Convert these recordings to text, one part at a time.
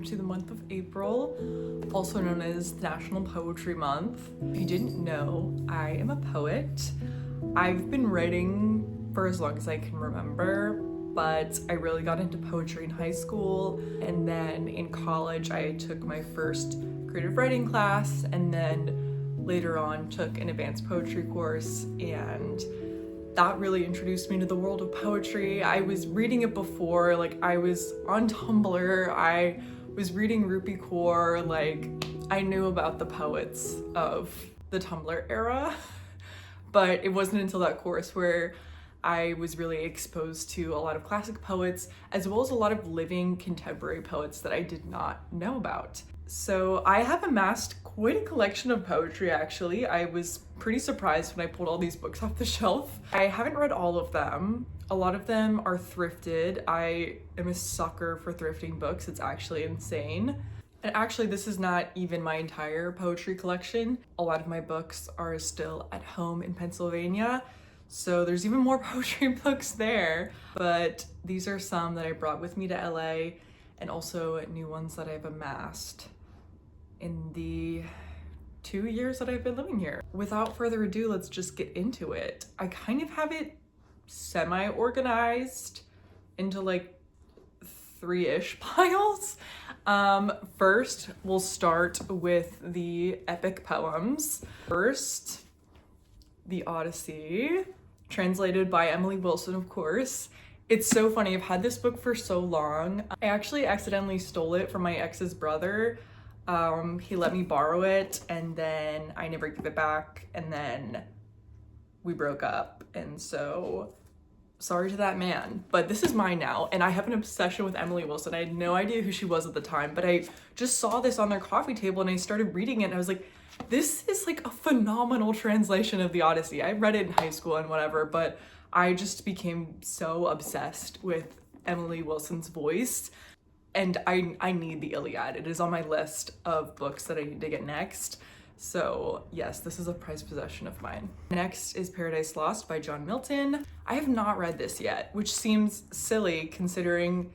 welcome to the month of April, also known as National Poetry Month. If you didn't know, I am a poet. I've been writing for as long as I can remember, but I really got into poetry in high school, and then in college I took my first creative writing class, and then later on took an advanced poetry course, and that really introduced me to the world of poetry. I was reading it before, like I was on Tumblr, I was reading Rupi Kaur, like I knew about the poets of the Tumblr era, but it wasn't until that course where I was really exposed to a lot of classic poets, as well as a lot of living contemporary poets that I did not know about. So I have amassed quite a collection of poetry, actually. I was pretty surprised when I pulled all these books off the shelf. I haven't read all of them. A lot of them are thrifted. I am a sucker for thrifting books. It's actually insane. And actually, this is not even my entire poetry collection. A lot of my books are still at home in Pennsylvania, so there's even more poetry books there. But these are some that I brought with me to LA, and also new ones that I've amassed in the 2 years that I've been living here. Without further ado, let's just get into it. I kind of have it semi-organized into like 3-ish piles. First, we'll start with the epic poems. First, The Odyssey, translated by Emily Wilson, of course. It's so funny, I've had this book for so long. I actually accidentally stole it from my ex's brother. He let me borrow it, and then I never gave it back, and then we broke up, and so sorry to that man. But this is mine now, and I have an obsession with Emily Wilson. I had no idea who she was at the time, but I just saw this on their coffee table and I started reading it, and I was like, this is like a phenomenal translation of the Odyssey. I read it in high school and whatever, but I just became so obsessed with Emily Wilson's voice, and I need the Iliad. It is on my list of books that I need to get next. So yes, this is a prized possession of mine. Next is Paradise Lost by John Milton. I have not read this yet, which seems silly considering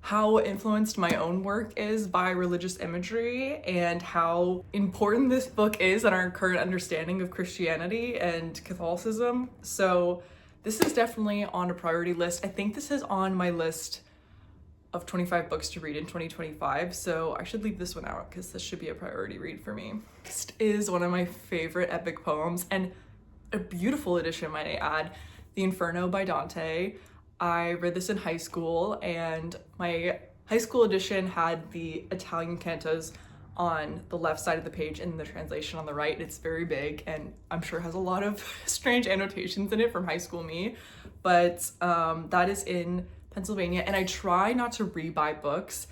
how influenced my own work is by religious imagery and how important this book is in our current understanding of Christianity and Catholicism. So this is definitely on a priority list. I think this is on my list of 25 books to read in 2025, so I should leave this one out because this should be a priority read for me. Next is one of my favorite epic poems, and a beautiful edition, might I add, The Inferno by Dante. I read this in high school, and my high school edition had the Italian cantos on the left side of the page and the translation on the right. It's very big, and I'm sure has a lot of strange annotations in it from high school me, but that is in Pennsylvania, and I try not to rebuy books.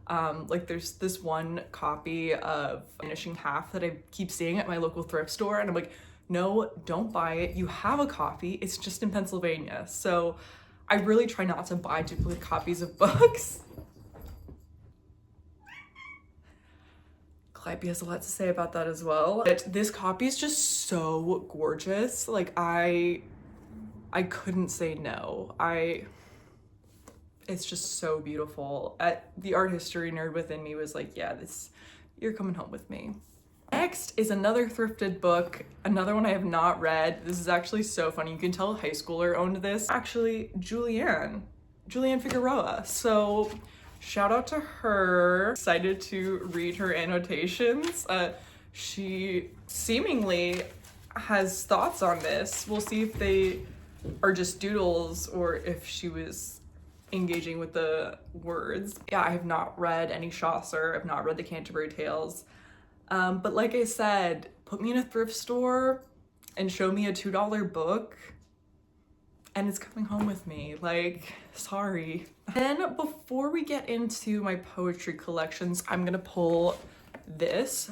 Like there's this one copy of Finishing Half that I keep seeing at my local thrift store, and I'm like, no, don't buy it. You have a copy, it's just in Pennsylvania. So I really try not to buy duplicate copies of books. Calliope has a lot to say about that as well. But this copy is just so gorgeous. Like I couldn't say no. It's just so beautiful. The art history nerd within me was like, yeah, you're coming home with me. Next is another thrifted book, another one I have not read. This is actually so funny. You can tell a high schooler owned this. Actually, Julianne Figueroa. So shout out to her. Excited to read her annotations. She seemingly has thoughts on this. We'll see if they are just doodles or if she was engaging with the words. Yeah, I have not read any Chaucer. I've not read the Canterbury Tales. But like I said, put me in a thrift store and show me a $2 book and it's coming home with me. Like, sorry. Then before we get into my poetry collections, I'm gonna pull this,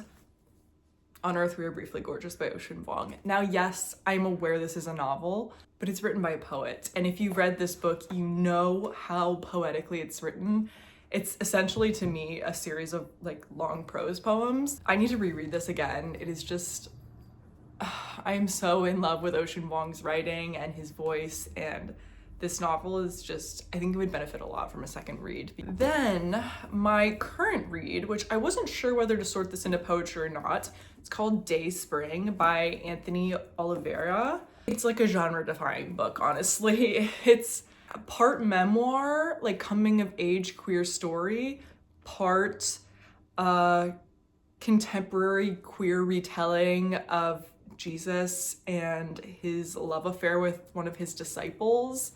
On Earth We Are Briefly Gorgeous by Ocean Vuong. Now, yes, I'm aware this is a novel, but it's written by a poet. And if you've read this book, you know how poetically it's written. It's essentially, to me, a series of like long prose poems. I need to reread this again. It is just, I am so in love with Ocean Vuong's writing and his voice, and this novel is just, I think it would benefit a lot from a second read. Then my current read, which I wasn't sure whether to sort this into poetry or not, it's called Day Spring by Anthony Oliveira. It's like a genre-defying book, honestly. It's part memoir, like coming of age queer story, part contemporary queer retelling of Jesus and his love affair with one of his disciples,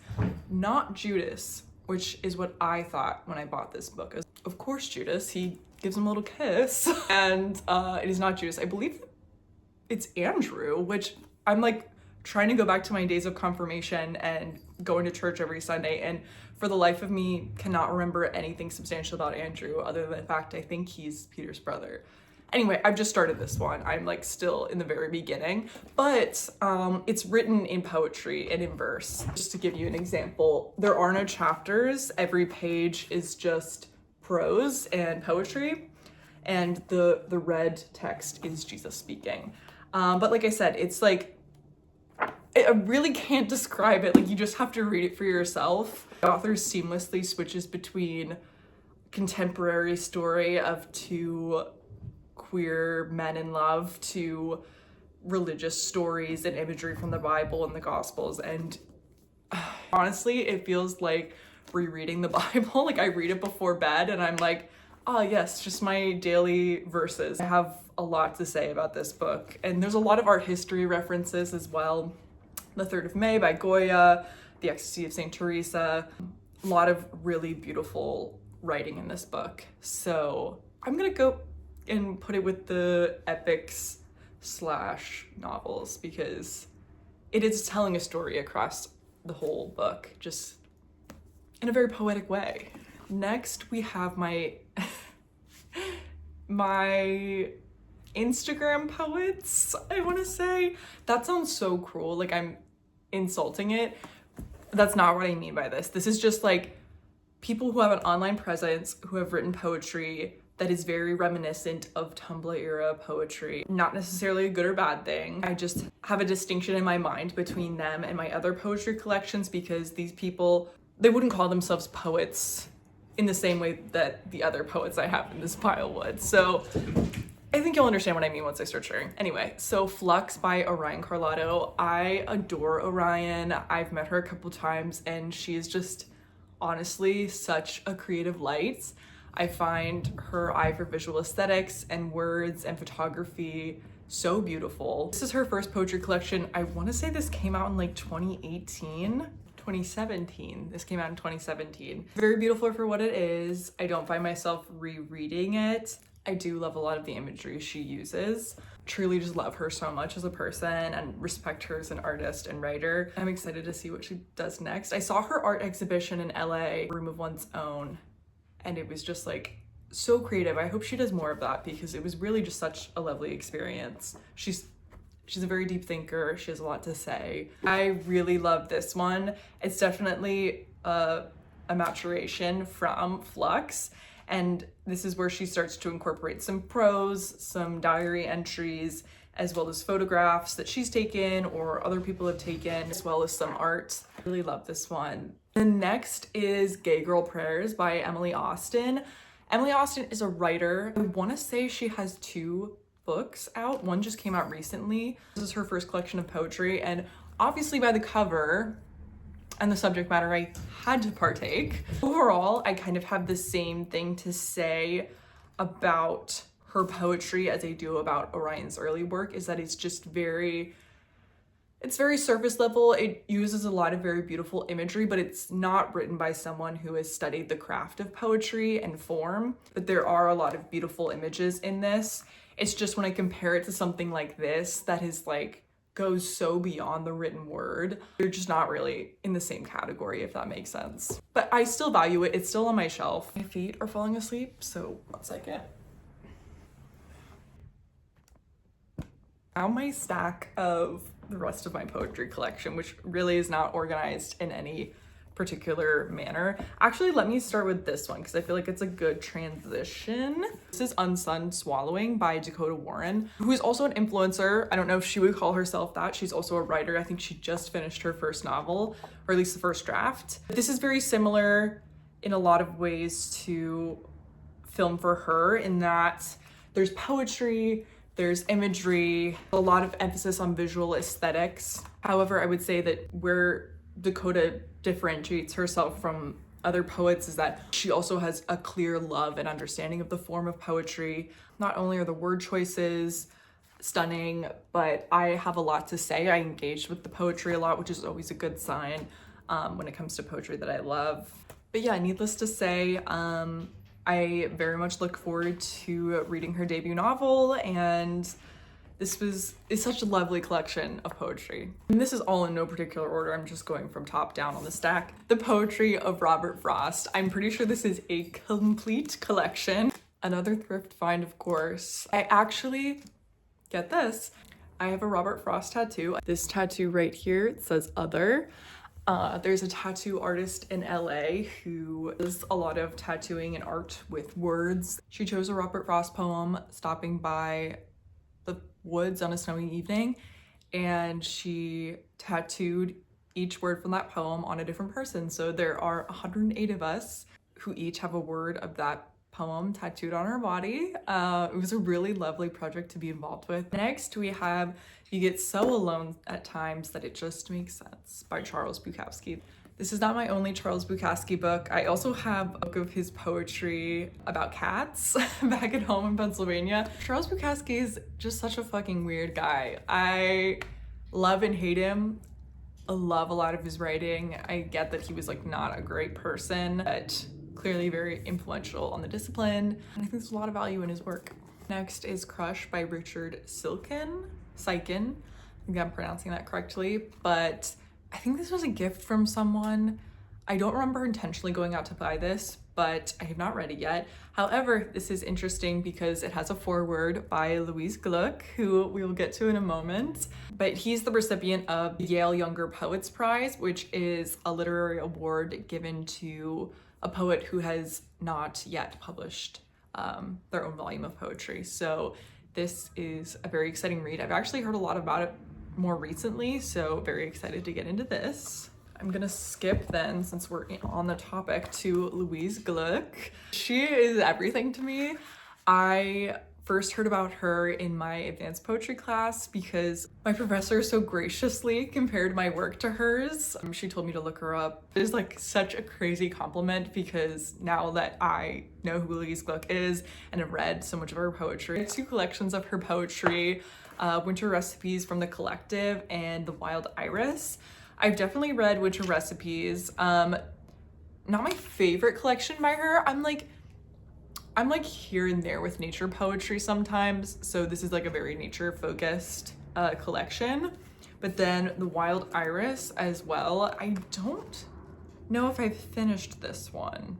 not Judas, which is what I thought when I bought this book. Of course Judas, he gives him a little kiss, and it is not Judas. I believe it's Andrew, which I'm like trying to go back to my days of confirmation and going to church every Sunday, and for the life of me cannot remember anything substantial about Andrew other than the fact I think he's Peter's brother. Anyway, I've just started this one. I'm like still in the very beginning, but it's written in poetry and in verse. Just to give you an example, there are no chapters. Every page is just prose and poetry, and the red text is Jesus speaking. But like I said, it's like, I really can't describe it. Like, you just have to read it for yourself. The author seamlessly switches between contemporary story of two queer men in love to religious stories and imagery from the Bible and the Gospels, and honestly it feels like rereading the Bible. Like, I read it before bed and I'm like, oh yes, just my daily verses. I have a lot to say about this book, and there's a lot of art history references as well. The 3rd of May by Goya, The Ecstasy of St. Teresa, a lot of really beautiful writing in this book. So I'm gonna go and put it with the epics / novels because it is telling a story across the whole book, just in a very poetic way. Next, we have my my Instagram poets, I want to say. That sounds so cruel, like I'm insulting it. That's not what I mean by this. This is just like people who have an online presence who have written poetry that is very reminiscent of Tumblr era poetry. Not necessarily a good or bad thing. I just have a distinction in my mind between them and my other poetry collections because these people, they wouldn't call themselves poets in the same way that the other poets I have in this pile would. So I think you'll understand what I mean once I start sharing. Anyway, so Flux by Orion Carlotto. I adore Orion. I've met her a couple times and she is just honestly such a creative light. I find her eye for visual aesthetics and words and photography so beautiful. This is her first poetry collection. I want to say this came out in like 2017. This came out in 2017. Very beautiful for what it is. I don't find myself rereading it. I do love a lot of the imagery she uses. Truly just love her so much as a person and respect her as an artist and writer. I'm excited to see what she does next. I saw her art exhibition in LA, Room of One's Own, and it was just like so creative. I hope she does more of that because it was really just such a lovely experience. She's a very deep thinker. She has a lot to say. I really love this one. It's definitely a maturation from Flux, and this is where she starts to incorporate some prose, some diary entries, as well as photographs that she's taken or other people have taken, as well as some art. I really love this one. The next is Gay Girl Prayers by Emily Austin. Emily Austin is a writer. I want to say she has 2 books out. One just came out recently. This is her first collection of poetry, and obviously by the cover and the subject matter, I had to partake. Overall, I kind of have the same thing to say about her poetry as I do about Orion's early work, is that it's just very surface level. It uses a lot of very beautiful imagery, but it's not written by someone who has studied the craft of poetry and form. But there are a lot of beautiful images in this. It's just when I compare it to something like this that is like goes so beyond the written word, they're just not really in the same category, if that makes sense. But I still value it. It's still on my shelf. My feet are falling asleep, so 1 second. Now my stack of the rest of my poetry collection, which really is not organized in any particular manner. Actually, let me start with this one because I feel like it's a good transition. This is Unsunned Swallowing by Dakota Warren, who is also an influencer. I don't know if she would call herself that. She's also a writer. I think she just finished her first novel, or at least the first draft. This is very similar in a lot of ways to Film for Her, in that there's poetry, there's imagery, a lot of emphasis on visual aesthetics. However, I would say that where Dakota differentiates herself from other poets is that she also has a clear love and understanding of the form of poetry. Not only are the word choices stunning, but I have a lot to say. I engaged with the poetry a lot, which is always a good sign when it comes to poetry that I love. But yeah, needless to say, I very much look forward to reading her debut novel, and it's such a lovely collection of poetry. And this is all in no particular order. I'm just going from top down on the stack. The Poetry of Robert Frost. I'm pretty sure this is a complete collection. Another thrift find, of course. I actually, get this, I have a Robert Frost tattoo. This tattoo right here, it says Other. There's a tattoo artist in LA who does a lot of tattooing and art with words. She chose a Robert Frost poem, Stopping by the Woods on a Snowy Evening, and she tattooed each word from that poem on a different person. So there are 108 of us who each have a word of that poem tattooed on our body. It was a really lovely project to be involved with. Next, we have You Get So Alone at Times That It Just Makes Sense by Charles Bukowski. This is not my only Charles Bukowski book. I also have a book of his poetry about cats back at home in Pennsylvania. Charles Bukowski is just such a fucking weird guy. I love and hate him. I love a lot of his writing. I get that he was like not a great person, but clearly very influential on the discipline. And I think there's a lot of value in his work. Next is Crush by Richard Silkin. I think I'm pronouncing that correctly, but I think this was a gift from someone. I don't remember intentionally going out to buy this, but I have not read it yet. However, this is interesting because it has a foreword by Louise Gluck, who we will get to in a moment. But he's the recipient of the Yale Younger Poets Prize, which is a literary award given to a poet who has not yet published their own volume of poetry. So this is a very exciting read. I've actually heard a lot about it more recently, so very excited to get into this. I'm gonna skip then, since we're on the topic, to Louise Gluck. She is everything to me. I first heard about her in my advanced poetry class because my professor so graciously compared my work to hers. She told me to look her up. It is like such a crazy compliment because now that I know who Louise Gluck is and have read so much of her poetry, I have 2 collections of her poetry, Winter Recipes from the Collective and The Wild Iris. I've definitely read Winter Recipes. Not my favorite collection by her. I'm like here and there with nature poetry sometimes, so this is like a very nature focused collection. But then The Wild Iris as well. I don't know if I've finished this one,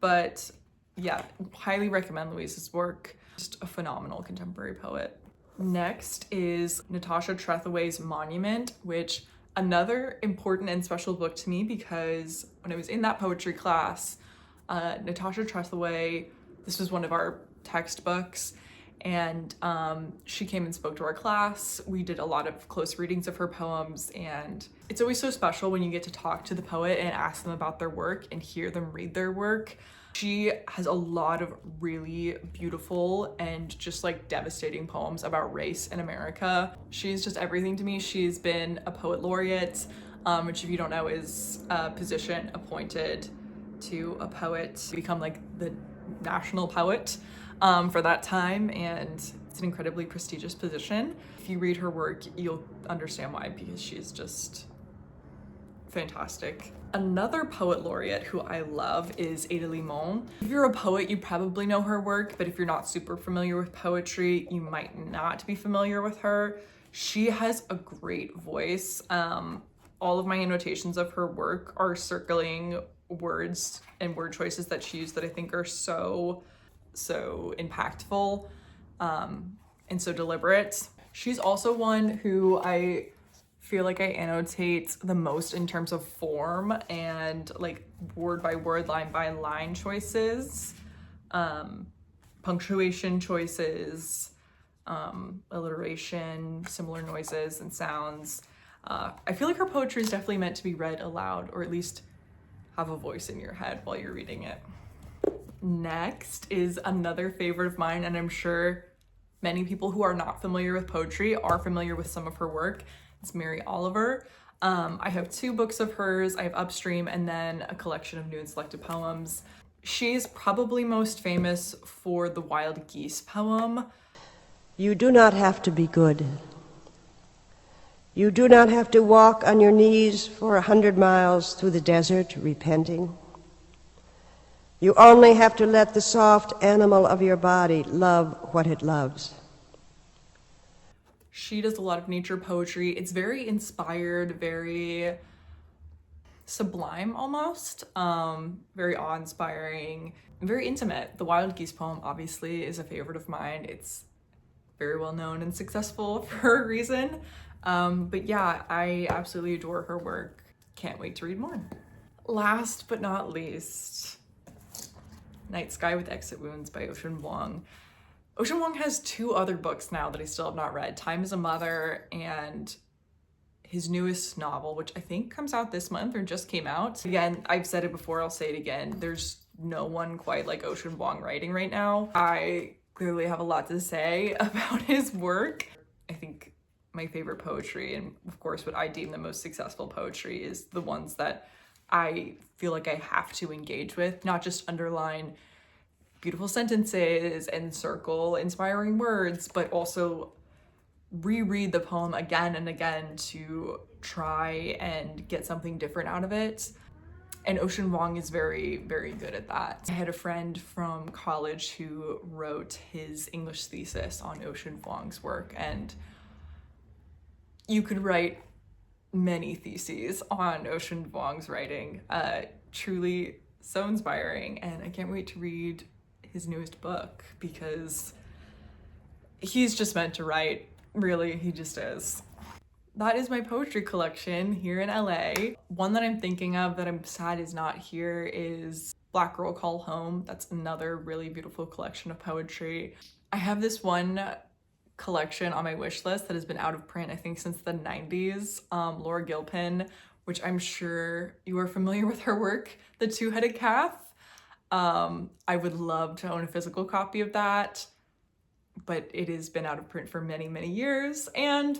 but yeah, highly recommend Louise's work. Just a phenomenal contemporary poet. Next is Natasha Trethewey's Monument, which another important and special book to me because when I was in that poetry class, Natasha Trethewey, this was one of our textbooks, and she came and spoke to our class. We did a lot of close readings of her poems, and it's always so special when you get to talk to the poet and ask them about their work and hear them read their work. She has a lot of really beautiful and just like devastating poems about race in America. She's just everything to me. She's been a poet laureate, which if you don't know is a position appointed to a poet to become like the national poet for that time, and it's an incredibly prestigious position. If you read her work, you'll understand why, because she's just fantastic. Another poet laureate who I love is Ada Limon. If you're a poet, you probably know her work, but if you're not super familiar with poetry, you might not be familiar with her. She has a great voice. All of my annotations of her work are circling words and word choices that she used that I think are so impactful and so deliberate. She's also one who I feel like I annotate the most in terms of form and like word by word, line by line choices, punctuation choices, alliteration, similar noises and sounds. I feel like her poetry is definitely meant to be read aloud, or at least have a voice in your head while you're reading it. Next is another favorite of mine, and I'm sure many people who are not familiar with poetry are familiar with some of her work. It's Mary Oliver. I have 2 books of hers. I have Upstream and then a collection of new and selected poems. She's probably most famous for the Wild Geese poem. You do not have to be good. You do not have to walk on your knees for 100 miles through the desert repenting. You only have to let the soft animal of your body love what it loves. She does a lot of nature poetry. It's very inspired, very sublime almost, very awe-inspiring, very intimate. The Wild Geese poem obviously is a favorite of mine. It's very well known and successful for a reason. But yeah, I absolutely adore her work. Can't wait to read more. Last but not least, Night Sky with Exit Wounds by Ocean Vuong. Ocean Vuong has 2 other books now that I still have not read. Time is a Mother and his newest novel, which I think comes out this month or just came out. Again, I've said it before, I'll say it again. There's no one quite like Ocean Vuong writing right now. I clearly have a lot to say about his work. I think my favorite poetry, and of course what I deem the most successful poetry, is the ones that I feel like I have to engage with, not just underline beautiful sentences and circle inspiring words, but also reread the poem again and again to try and get something different out of it. And Ocean Vuong is very, very good at that. I had a friend from college who wrote his English thesis on Ocean Vuong's work, and you could write many theses on Ocean Vuong's writing. Truly so inspiring, and I can't wait to read his newest book because he's just meant to write. Really, he just is. That is my poetry collection here in LA. One that I'm thinking of that I'm sad is not here is Black Girl Call Home. That's another really beautiful collection of poetry. I have this one collection on my wish list that has been out of print, I think, since the 90s. Laura Gilpin, which I'm sure you are familiar with her work, The Two-Headed Calf. I would love to own a physical copy of that, but it has been out of print for many, many years, and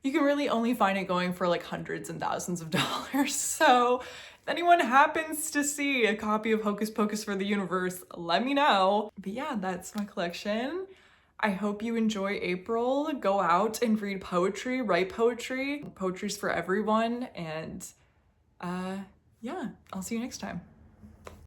you can really only find it going for like hundreds and thousands of dollars. So if anyone happens to see a copy of Hocus Pocus for the Universe, let me know. But yeah, that's my collection. I hope you enjoy April. Go out and read poetry, write poetry. Poetry's for everyone, and yeah, I'll see you next time.